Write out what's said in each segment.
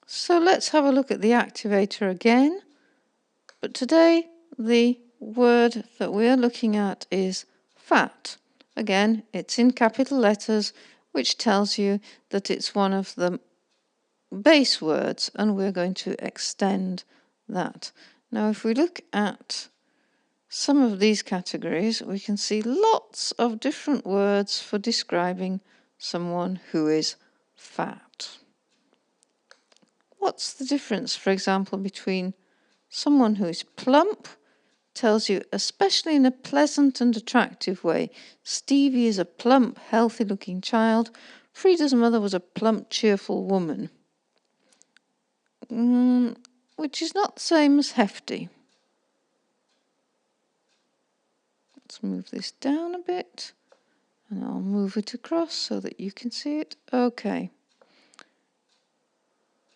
So let's have a look at the activator again. But today the word that we're looking at is fat. Again, it's in capital letters, which tells you that it's one of the base words, and we're going to extend that. Now, if we look at some of these categories, we can see lots of different words for describing someone who is fat. What's the difference, for example, between someone who is plump? Tells you, especially in a pleasant and attractive way. Stevie is a plump, healthy-looking child. Frida's mother was a plump, cheerful woman. Which is not the same as hefty. Let's move this down a bit, and I'll move it across so that you can see it. Okay.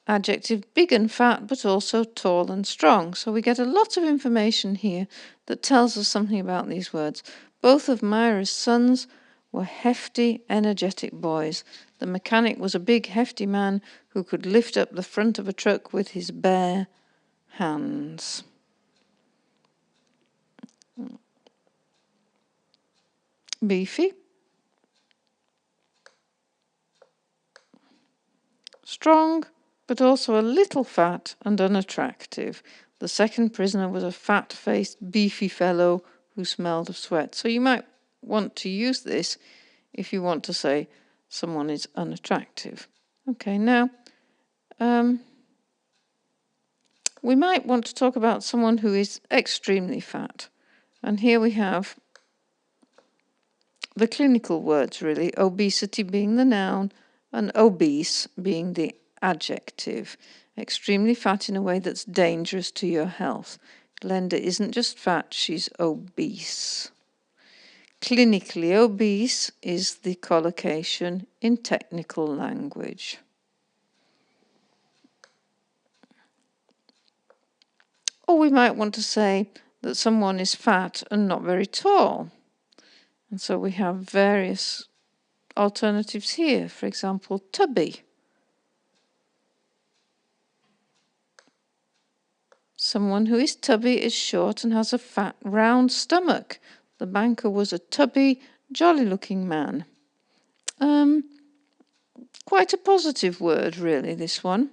Adjective, big and fat, but also tall and strong. So we get a lot of information here that tells us something about these words. Both of Myra's sons were hefty, energetic boys. The mechanic was a big, hefty man who could lift up the front of a truck with his bare hands. Beefy. Strong, but also a little fat and unattractive. The second prisoner was a fat-faced, beefy fellow who smelled of sweat. So you might want to use this if you want to say someone is unattractive. Okay, now we might want to talk about someone who is extremely fat. And here we have the clinical words, really. Obesity being the noun and obese being the adjective. Extremely fat in a way that's dangerous to your health. Glenda isn't just fat, she's obese. Clinically obese is the collocation in technical language. Or we might want to say that someone is fat and not very tall. And so we have various alternatives here. For example, tubby. Someone who is tubby is short and has a fat, round stomach. The banker was a tubby, jolly-looking man. Quite a positive word, really, this one.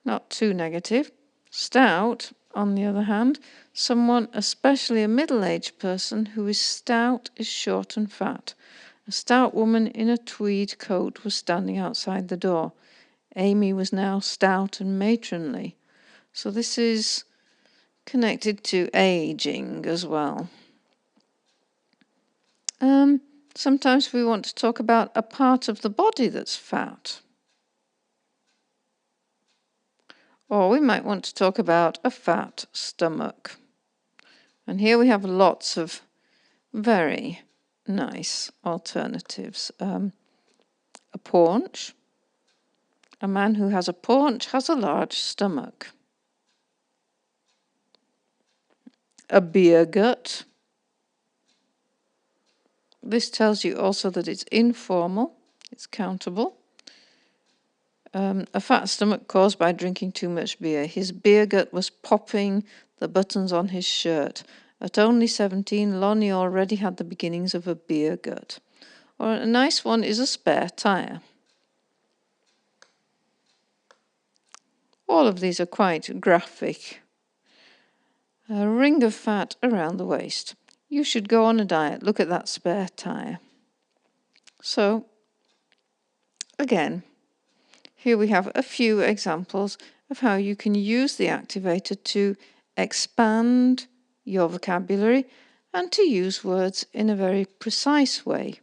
Not too negative. Stout, on the other hand, someone, especially a middle-aged person who is stout, is short and fat. A stout woman in a tweed coat was standing outside the door. Amy was now stout and matronly. So this is connected to aging as well. Sometimes we want to talk about a part of the body that's fat. Or we might want to talk about a fat stomach. And here we have lots of very nice alternatives. A paunch. A man who has a paunch has a large stomach. A beer gut. This tells you also that it's informal, it's countable. A fat stomach caused by drinking too much beer. His beer gut was popping the buttons on his shirt. At only 17, Lonnie already had the beginnings of a beer gut. Or a nice one is a spare tire. All of these are quite graphic. A ring of fat around the waist. You should go on a diet. Look at that spare tire. So, again, here we have a few examples of how you can use the activator to expand your vocabulary and to use words in a very precise way.